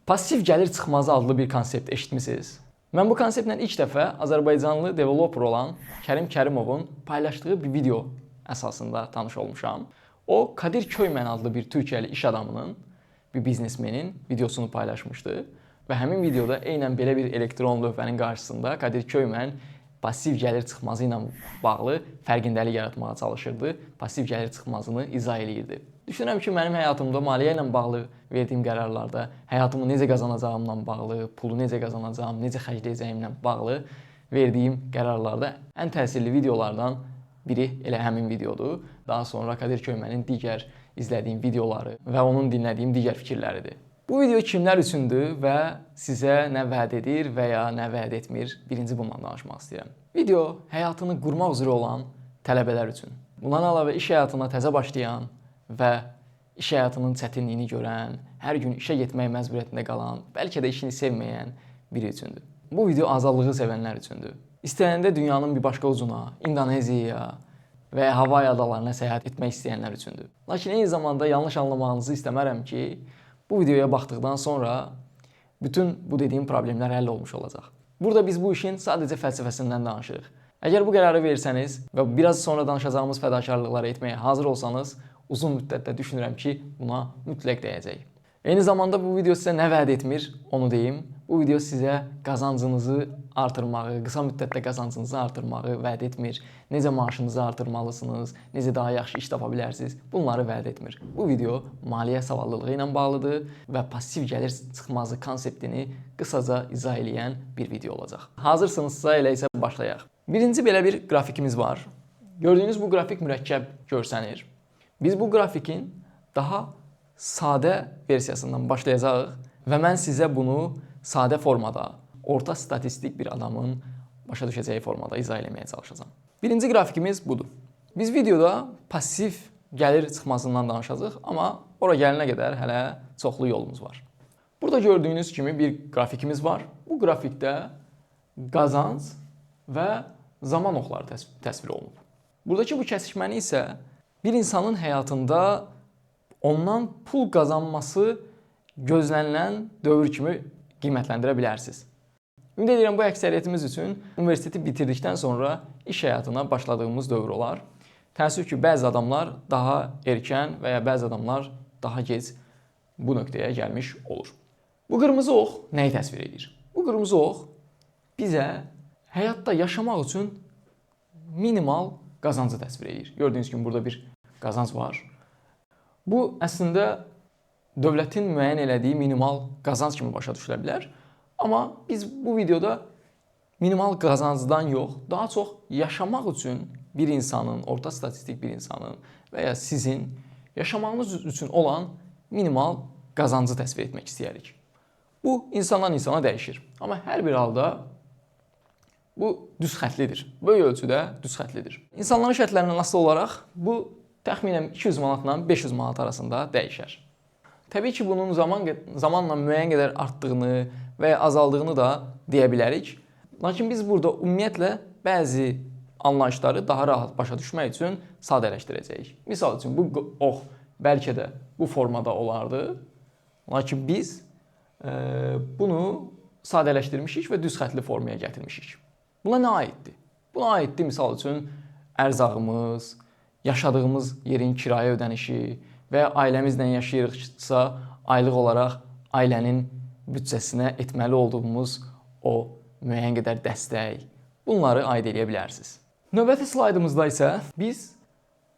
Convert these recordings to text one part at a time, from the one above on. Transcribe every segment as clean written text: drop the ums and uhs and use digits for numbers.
Pasiv gəlir çıxmazı adlı bir konsept eşitmisiniz? Mən bu konseptlə ilk dəfə Azərbaycanlı developer olan Kərim Kərimovun paylaşdığı bir video əsasında tanış olmuşam. O, Kadir Köymən adlı bir Türkiyəli iş adamının, bir biznesmenin videosunu paylaşmışdı. Və həmin videoda eynən belə bir elektron lövhənin qarşısında Kadir Köymən pasiv gəlir çıxmazı ilə bağlı fərqindəlik yaratmağa çalışırdı. Pasiv gəlir çıxmazını izah eləyirdi. Düşünürəm ki, mənim həyatımda maliyyə ilə bağlı verdiyim qərarlarda, həyatımı necə qazanacağımla bağlı, pulu necə qazanacağım, necə xərcləyəcəyimlə bağlı verdiyim qərarlarda ən təsirli videolardan biri elə həmin videodur. Daha sonra Kadir Köymənin digər izlədiyim videoları və onun dinlədiyim digər fikirləridir. Bu video kimlər üçündür və sizə nə vəd edir və ya nə vəd etmir, birinci bundan danışmaq istəyirəm. Video həyatını qurmaq üzrə olan tələbələr üçün. Bundan əlavə iş həyatına təzə başlayan və iş həyatının çətinliyini görən, hər gün işə getmək məcburiyyətində qalan, bəlkə də işini sevməyən biri üçündür. Bu video azadlığı sevənlər üçündür. İstəyəndə dünyanın bir başqa ucuna, İndoneziyaya və ya Havay adalarına səyahət etmək istəyənlər üçündür. Lakin eyni zamanda yanlış anlamağınızı istəmərəm ki, bu videoya baxdıqdan sonra bütün bu dediyim problemlər həll olmuş olacaq. Burada biz bu işin sadəcə fəlsəfəsindən danışırıq. Əgər bu qərarı versəniz və biraz sonra danışacağımız fədakarlıqları etməyə hazır olsanız, uzun müddətdə düşünürəm ki, buna mütləq dəyəcək. Eyni zamanda bu video sizə nə vəd etmir, onu deyim. Bu video sizə qazancınızı artırmağı, qısa müddətdə qazancınızı artırmağı vəd etmir. Necə maaşınızı artırmalısınız, necə daha yaxşı iş tapa bilərsiniz, bunları vəd etmir. Bu video maliyyə savadlılığı ilə bağlıdır və pasiv gəlir çıxmazı konseptini qısaca izah eləyən bir video olacaq. Hazırsınızsa elə isə başlayaq. Birinci belə bir qrafikimiz var. Gördüyünüz bu qrafik mürəkkəb görsənir. Biz bu qrafikin daha sadə versiyasından başlayacağıq və mən sizə bunu sadə formada, orta statistik bir adamın başa düşəcəyi formada izah eləməyə çalışacağam. Birinci qrafikimiz budur. Biz videoda pasiv gəlir çıxmasından danışacağıq, amma ora gəlinə qədər hələ çoxlu yolumuz var. Burada gördüyünüz kimi bir qrafikimiz var. Bu qrafikdə qazanc və zaman oxları təsvir olunub. Buradakı bu kəsişməni isə bir insanın həyatında ondan pul qazanması gözlənilən dövr kimi qiymətləndirə bilərsiniz. Ümid edirəm bu əksəriyyətimiz üçün universiteti bitirdikdən sonra iş həyatına başladığımız dövr olar. Təəssüf ki, bəzi adamlar daha erkən və ya bəzi adamlar daha gec bu nöqtəyə gəlmiş olur. Bu qırmızı ox nəyi təsvir edir? Bu qırmızı ox bizə həyatda yaşamaq üçün minimal qazancı təsvir edir. Gördüyünüz kimi burada bir qazanc var. Bu əslində dövlətin müəyyən elədiyi minimal qazanc kimi başa düşülə bilər. Amma biz bu videoda minimal qazancdan yox, daha çox yaşamaq üçün bir insanın, orta statistik bir insanın və ya sizin yaşamağınız üçün olan minimal qazancı təsvir etmək istəyirik. Bu insandan insana dəyişir. Amma hər bir halda bu düz xətlidir. Böyük ölçüdə düz xətlidir. İnsanların şərtlərindən asılı olaraq bu təxminən 200 manatla 500 manat arasında dəyişər. Təbii ki, bunun zamanla müəyyən qədər artdığını və ya azaldığını da deyə bilərik. Lakin biz burada ümumiyyətlə bəzi anlayışları daha rahat başa düşmək üçün sadələşdirəcəyik. Misal üçün, bu ox bəlkə də bu formada olardı. Lakin biz bunu sadələşdirmişik və düz xətli formaya gətirmişik. Buna nə aiddir? Buna aiddir, misal üçün, ərzağımız, yaşadığımız yerin kirayə ödənişi və ya ailəmizlə yaşayırıqsa, aylıq olaraq ailənin büdcəsinə etməli olduğumuz o müəyyən qədər dəstək, bunları aid edə bilərsiniz. Növbəti slaydımızda isə biz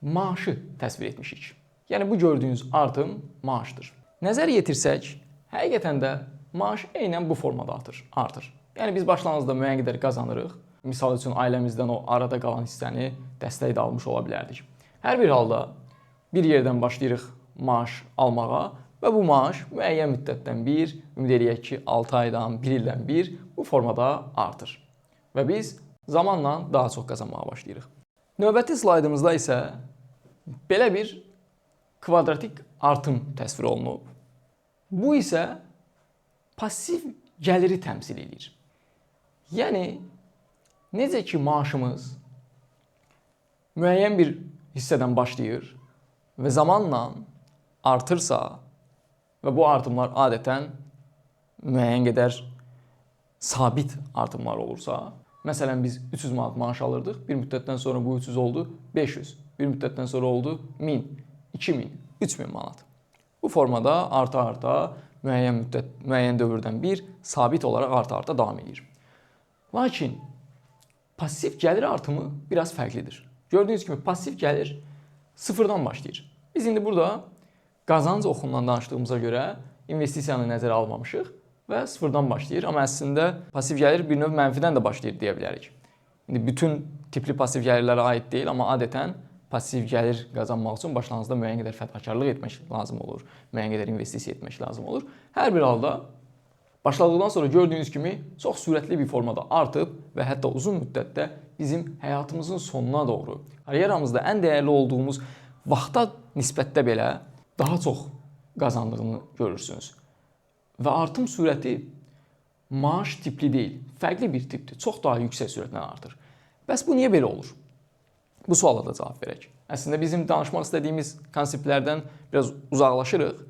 maaşı təsvir etmişik. Yəni bu gördüyünüz artım maaşdır. Nəzər yetirsək, həqiqətən də maaş eynən bu formada artır. Yəni biz başlanğıcda müəyyən qədər qazanırıq. Misal üçün ailəmizdən o arada qalan hissəni dəstək də almış ola bilərdik. Hər bir halda bir yerdən başlayırıq maaş almağa və bu maaş müəyyən müddətdən bir, ümid eləyək ki, 6 aydan, 1 ildən bir bu formada artır. Və biz zamanla daha çox qazanmağa başlayırıq. Növbəti slaydımızda isə belə bir kvadratik artım təsvir olunub. Bu isə pasiv gəliri təmsil edir. Yəni, necə ki maaşımız müəyyən bir hissədən başlayır və zamanla artırsa və bu artımlar adətən müəyyən qədər sabit artımlar olursa, məsələn biz 300 manat maaş alırdıq, bir müddətdən sonra bu 300 oldu 500, bir müddətdən sonra oldu 1000, 2000, 3000 manat. Bu formada arta-arta müəyyən dövrdən bir sabit olaraq arta-arta davam edir. Lakin pasiv gəlir artımı biraz fərqlidir. Gördüyünüz kimi pasiv gəlir sıfırdan başlayır. Biz indi burada qazanc oxundan danışdığımıza görə investisiyanı nəzərə almamışıq və sıfırdan başlayır. Amma əslində pasiv gəlir bir növ mənfidən də başlayır deyə bilərik. İndi bütün tipli pasiv gəlirlərə aid deyil, amma adətən pasiv gəlir qazanmaq üçün başlanğıcda müəyyən qədər fədakarlıq etmək lazım olur, müəyyən qədər investisiya etmək lazım olur. Hər bir halda başladıqdan sonra gördüyünüz kimi çox sürətli bir formada artıb və hətta uzun müddətdə bizim həyatımızın sonuna doğru, karyeramızda ən dəyərli olduğumuz vaxta nisbətdə belə daha çox qazandığını görürsünüz. Və artım sürəti maaş tipli deyil, fərqli bir tipdir. Çox daha yüksək sürətlə artır. Bəs bu niyə belə olur? Bu suala da cavab verək. Əslində bizim danışmaq istədiyimiz konseptlərdən biraz uzaqlaşırıq,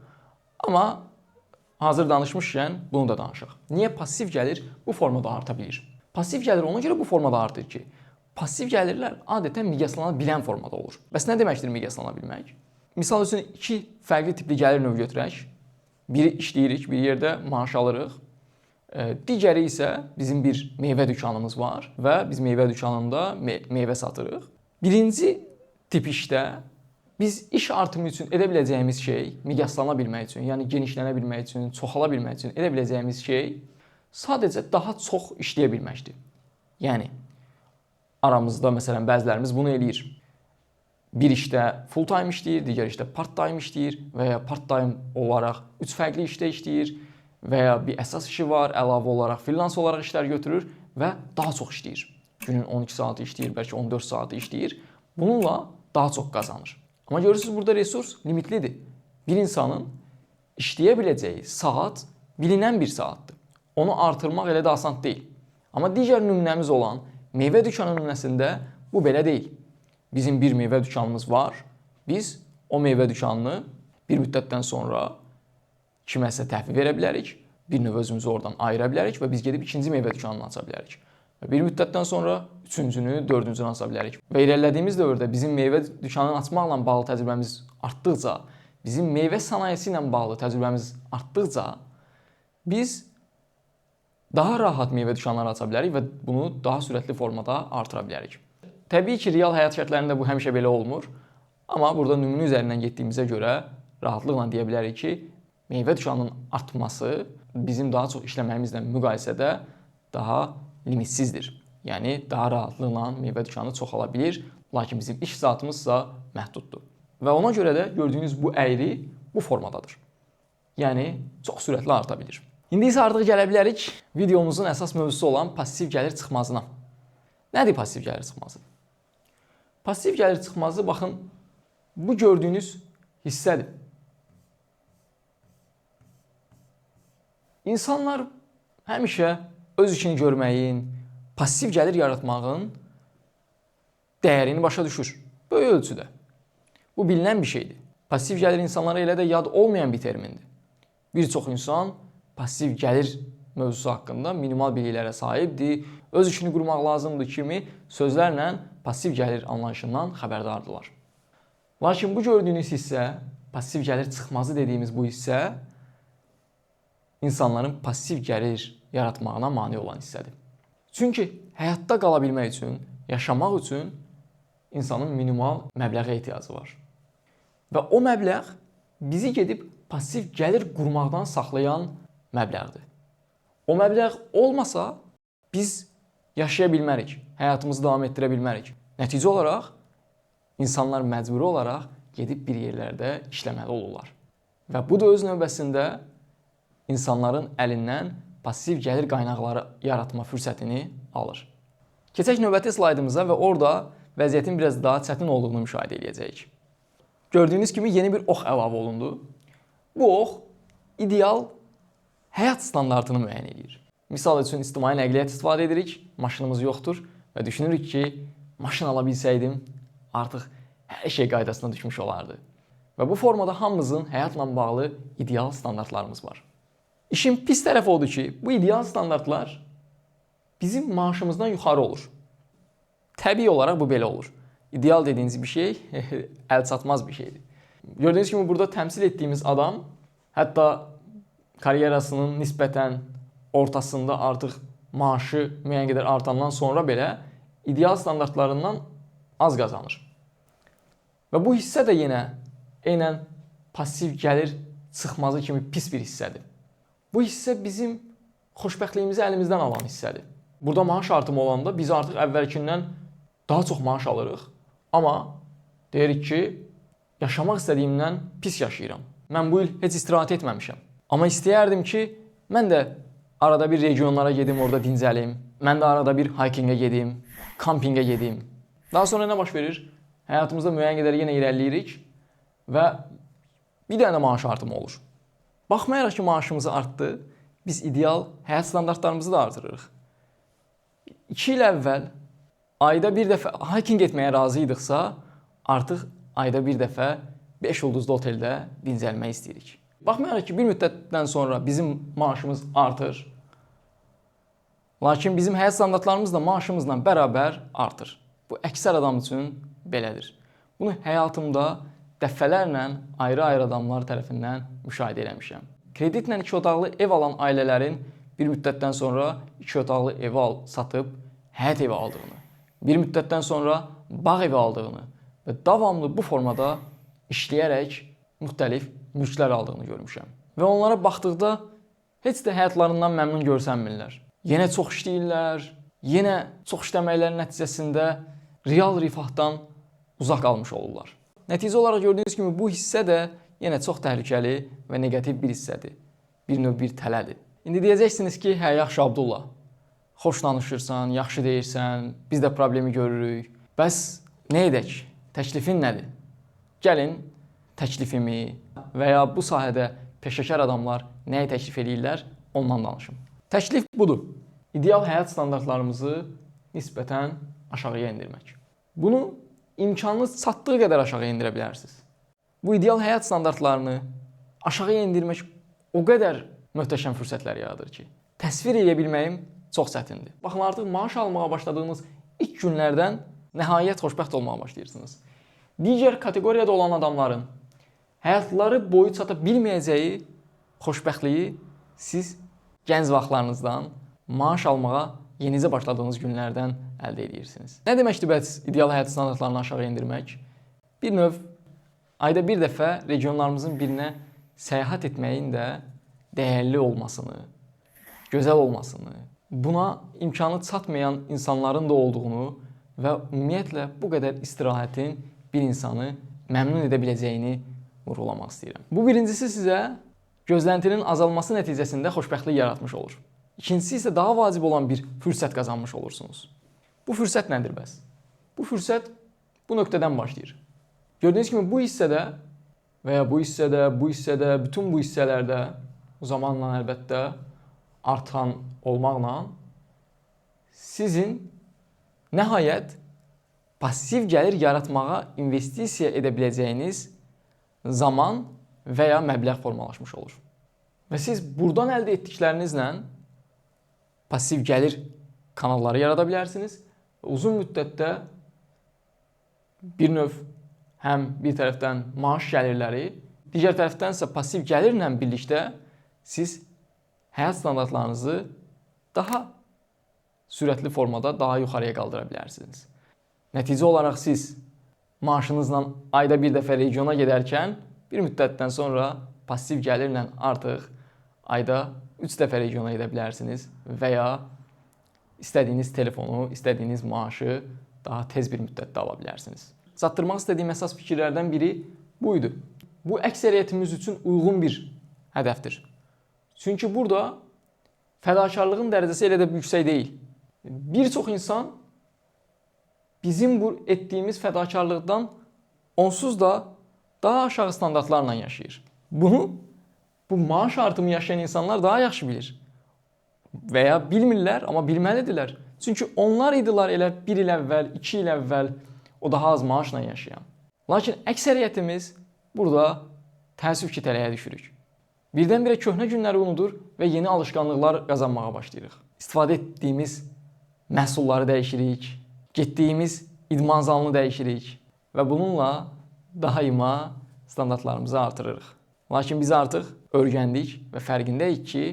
amma hazır danışmışkən bunu da danışaq. Niyə pasiv gəlir bu formada arta bilir? Pasiv gəlir ona görə bu formada artır ki, pasiv gəlirlər adətən miqyaslana bilən formada olur. Bəs nə deməkdir miqyaslana bilmək? Misal üçün iki fərqli tipli gəlir növü götürək. Biri işləyirik, bir yerdə maaş alırıq. Digəri isə bizim bir meyvə dükanımız var və biz meyvə dükanında meyvə satırıq. Birinci tip işdə biz iş artımı üçün edə biləcəyimiz şey, miqyaslana bilmək üçün, yəni genişlənə bilmək üçün, çoxala bilmək üçün edə biləcəyimiz şey sadəcə daha çox işləyə bilməkdir. Yəni aramızda məsələn bəzilərimiz bunu eləyir. Bir işdə full time işləyir, digər işdə part time işləyir və ya part time olaraq 3 fərqli işdə işləyir və ya bir əsas işi var, əlavə olaraq freelance olaraq işlər götürür və daha çox işləyir. Günün 12 saatı işləyir, bəlkə 14 saatı işləyir. Bununla daha çox qazanır. Amma görürsünüz burada resurs limitlidir. Bir insanın işləyə biləcəyi saat bilinən bir saatdır. Onu artırmaq elə də asan deyil. Amma digər nümunəmiz olan meyvə dükanı nümunəsində bu belə deyil. Bizim bir meyvə dükanımız var. Biz o meyvə dükanını bir müddətdən sonra kiməsə təhvil verə bilərik. Bir növ özümüzü oradan ayıra bilərik və biz gedib ikinci meyvə dükanını aça bilərik. Bir müddətdən sonra üçüncünü, dördüncünü aça bilərik. Və irəlilədiyimiz dövrdə bizim meyvə dükanını açmaqla bağlı təcrübəmiz artdıqca, bizim meyvə sənayesi ilə bağlı təcrübəmiz artdıqca biz daha rahat meyvə dükanları aça bilərik və bunu daha sürətli formada artıra bilərik. Təbii ki, real həyat şərtlərində bu həmişə belə olmur. Amma burada nümunə üzərindən getdiyimizə görə rahatlıqla deyə bilərik ki, meyvə dükanının artması bizim daha çox işləməyimizlə müqayisədə daha limitsizdir. Yəni daha rahatlıqla meyvə dükanı çoxala bilir, lakin bizim iş saatımızsa məhduddur. Və ona görə də gördüyünüz bu əyri bu formadadır. Yəni çox sürətli arta bilir. İndi isə artıq gələ bilərik videomuzun əsas mövzusu olan pasiv gəlir çıxmazına. Nədir pasiv gəlir çıxmazı? Pasiv gəlir çıxmazı baxın bu gördüyünüz hissədir. İnsanlar həmişə öz işini görməyin, pasiv gəlir yaratmağın dəyərini başa düşür. Böyük ölçüdə. Bu bilinən bir şeydir. Pasiv gəlir insanlara elə də yad olmayan bir termindir. Bir çox insan pasiv gəlir mövzusu haqqında minimal biliklərə sahibdir. Öz işini qurmaq lazımdır kimi sözlərlə pasiv gəlir anlayışından xəbərdardılar. Lakin bu gördüyünüz hissə, pasiv gəlir çıxmazı dediyimiz bu hissə insanların pasiv gəlir yaratmağına mane olan hissədir. Çünki həyatda qala bilmək üçün, yaşamaq üçün insanın minimal məbləğə ehtiyacı var. Və o məbləğ bizi gedib pasiv gəlir qurmaqdan saxlayan məbləğdir. O məbləğ olmasa biz yaşaya bilmərik, həyatımızı davam etdirə bilmərik. Nəticə olaraq insanlar məcburi olaraq gedib bir yerlərdə işləməli olurlar. Və bu da öz növbəsində insanların əlindən pasiv gəlir qaynaqları yaratma fürsətini alır. Keçək növbəti slaydımıza və orada vəziyyətin biraz daha çətin olduğunu müşahidə edəcəyik. Gördüyünüz kimi yeni bir ox əlavə olundu. Bu ox ideal həyat standartını müəyyən edir. Misal üçün ictimai nəqliyyat istifadə edirik, maşınımız yoxdur və düşünürük ki, maşın ala bilsəydim, artıq hər şey qaydasına düşmüş olardı. Və bu formada hamımızın həyatla bağlı ideal standartlarımız var. İşin pis tərəfi odur ki, bu ideal standartlar bizim maaşımızdan yuxarı olur. Təbii olaraq bu belə olur. İdeal dediyiniz bir şey əl çatmaz bir şeydir. Gördüyünüz kimi burada təmsil etdiyimiz adam hətta karyerasının nisbətən ortasında artıq maaşı müəyyən qədər artandan sonra belə ideal standartlarından az qazanır. Və bu hissə də yenə eynən pasiv gəlir çıxmazı kimi pis bir hissədir. Bu hissə bizim xoşbəxtliyimizi əlimizdən alan hissədir. Burada maaş artımı olanda biz artıq əvvəlkindən daha çox maaş alırıq. Amma deyirik ki, yaşamaq istədiyimdən pis yaşayıram. Mən bu il heç istirahət etməmişəm. Amma istəyərdim ki, mən də arada bir regionlara gedim, orada dincəlim. Mən də arada bir hikingə gedim, kampingə gedim. Daha sonra nə baş verir? Həyatımızda müəyyən qədər yenə irəliləyirik və bir dənə maaş artımı olur. Baxmayaraq ki, maaşımız artdı, biz ideal həyat standartlarımızı da artırırıq. 2 il əvvəl ayda bir dəfə hiking etməyə razı idiqsa, artıq ayda bir dəfə 5 ulduzlu oteldə dincəlmək istəyirik. Baxmayaraq ki, bir müddətdən sonra bizim maaşımız artır, lakin bizim həyat standartlarımız da maaşımızla bərabər artır. Bu əksər adam üçün belədir. Bunu həyatımda dəfələrlə ayrı-ayrı adamlar tərəfindən müşahidə eləmişəm. Kreditlə 2 otaqlı ev alan ailələrin bir müddətdən sonra 2 otaqlı evi satıb həyət evi aldığını, bir müddətdən sonra bağ evi aldığını və davamlı bu formada işləyərək müxtəlif mülklər aldığını görmüşəm. Və onlara baxdıqda heç də həyatlarından məmnun görsənmirlər. Yenə çox işləyirlər, yenə çox işləməklərin nəticəsində real rifahdan uzaq qalmış olurlar. Nəticə olaraq gördüyünüz kimi bu hissə də yenə çox təhlükəli və neqativ bir hissədir. Bir növ bir tələdir. İndi deyəcəksiniz ki, hə, yaxşı Abdullah, xoş danışırsan, yaxşı deyirsən, biz də problemi görürük. Bəs nə edək? Təklifin nədir? Gəlin təklifimi və ya bu sahədə peşəkar adamlar nəyi təklif edirlər, ondan danışım. Təklif budur. İdeal həyat standartlarımızı nisbətən aşağıya endirmək. Bunu imkanınız çatdığı qədər aşağıya endirə bilərsiniz. Bu ideal həyat standartlarını aşağıya endirmək o qədər möhtəşəm fürsətlər yaradır ki, təsvir edə bilməyim çox çətindir. Baxın, artıq maaş almağa başladığınız ilk günlərdən nəhayət xoşbəxt olmağa başlayırsınız. Digər kateqoriyada olan adamların həyatları boyu çata bilməyəcəyi xoşbəxtliyi siz gənc vaxtlarınızdan maaş almağa yenicə başladığınız günlərdən əldə edirsiniz. Nə deməkdir bəs ideal həyat standartlarını aşağı endirmək? Bir növ ayda bir dəfə regionlarımızın birinə səyahət etməyin də dəyərli olmasını, gözəl olmasını, buna imkanı çatmayan insanların da olduğunu və ümumiyyətlə bu qədər istirahətin bir insanı məmnun edə biləcəyini vurğulamaq istəyirəm. Bu birincisi sizə gözləntinin azalması nəticəsində xoşbəxtlik yaratmış olur. İkincisi isə daha vacib olan bir fürsət qazanmış olursunuz. Bu fürsət nədir bəs? Bu fürsət bu nöqtədən başlayır. Gördüyünüz kimi bu hissədə və ya bu hissədə, bütün bu hissələrdə zamanla əlbəttə artan olmaqla sizin nəhayət pasiv gəlir yaratmağa investisiya edə biləcəyiniz zaman və ya məbləğ formalaşmış olur. Və siz buradan əldə etdiklərinizlə pasiv gəlir kanalları yarada bilərsiniz. Uzun müddətdə bir növ həm bir tərəfdən maaş gəlirləri, digər tərəfdən isə pasiv gəlirlə birlikdə siz həyat standartlarınızı daha sürətli formada daha yuxarıya qaldıra bilərsiniz. Nəticə olaraq siz maaşınızla ayda bir dəfə regiona gedərkən bir müddətdən sonra pasiv gəlirlə artıq ayda 3 dəfə regiona gedə bilərsiniz və ya istədiyiniz telefonu, istədiyiniz maaşı daha tez bir müddətdə ala bilərsiniz. Çatdırmaq istədiyim əsas fikirlərdən biri bu idi. Bu əksəriyyətimiz üçün uyğun bir hədəfdir. Çünki burada fədakarlığın dərəcəsi elə də yüksək deyil. Bir çox insan bizim bu etdiyimiz fədakarlıqdan onsuz da daha aşağı standartlarla yaşayır. Bunu bu maaş artımı yaşayan insanlar daha yaxşı bilir. Və ya bilmirlər, amma bilməlidirlər. Çünki onlar idilər elə 1 il əvvəl, 2 il əvvəl o daha az maaşla yaşayan. Lakin əksəriyyətimiz burada təəssüf ki, tələyə düşürük. Birdən-birə köhnə günləri unudur və yeni alışqanlıqlar qazanmağa başlayırıq. İstifadə etdiyimiz məhsulları dəyişirik, getdiyimiz idman zalını dəyişirik və bununla daima standartlarımızı artırırıq. Lakin biz artıq öyrəndik və fərqindəyik ki,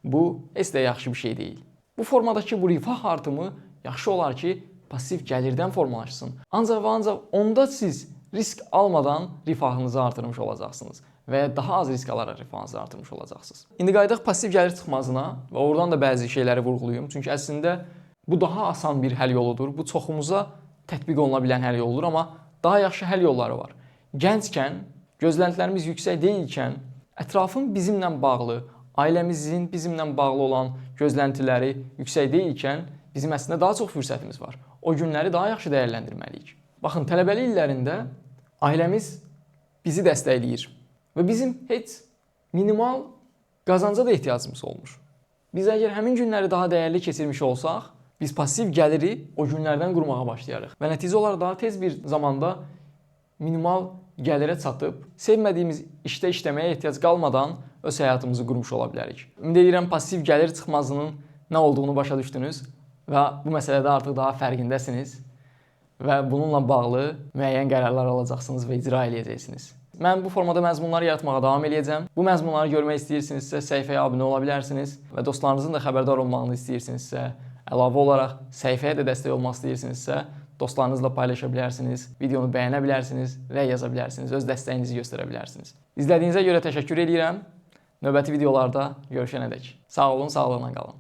bu heç də yaxşı bir şey deyil. Bu formadakı bu rifah artımı yaxşı olar ki, pasiv gəlirdən formalaşsın. Ancaq və ancaq onda siz risk almadan rifahınızı artırmış olacaqsınız və ya daha az risk alaraq rifahınızı artırmış olacaqsınız. İndi qayıdaq pasiv gəlir çıxmazına və oradan da bəzi şeyləri vurğulayım. Çünki əslində bu daha asan bir həll yoludur. Bu çoxumuza tətbiq oluna bilən həll yoludur, amma daha yaxşı həll yolları var. Gənckən, gözləntilərimiz yüksək deyilkən, ətrafın bizimlə bağlı, ailəmizin bizimlə bağlı olan gözləntiləri yüksək deyilkən, bizim əslində daha çox fürsətimiz var. O günləri daha yaxşı dəyərləndirməliyik. Baxın, tələbəlik illərində ailəmiz bizi dəstəkləyir və bizim heç minimal qazanca da ehtiyacımız olmur. Biz əgər həmin günləri daha dəyərli keçirmiş olsaq, biz pasiv gəliri o günlərdən qurmağa başlayarıq və nəticə olaraq daha tez bir zamanda minimal gəlirə çatıb, sevmədiyimiz işdə işləməyə ehtiyac qalmadan öz həyatımızı qurmuş ola bilərik. Ümid edirəm pasiv gəlir çıxmazının nə olduğunu başa düşdünüz və bu məsələdə artıq daha fərqindəsiniz və bununla bağlı müəyyən qərarlar alacaqsınız və icra edəcəksiniz. Mən bu formada məzmunları yaratmağa davam edəcəm. Bu məzmunları görmək istəyirsinizsə səhifəyə abunə ola bilərsiniz və dostlarınızın da xəbərdar olmağını istəyirsinizsə, əlavə olaraq səhifəyə də dəstək olmaq istəyirsinizsə, dostlarınızla paylaşa bilərsiniz, videonu bəyənə bilərsiniz, rəy yaza bilərsiniz, öz dəstəyinizi göstərə bilərsiniz. İzlədiyinizə görə təşəkkür edirəm. Növbəti videolarda görüşənədək. Sağ olun, sağlıqla qalın.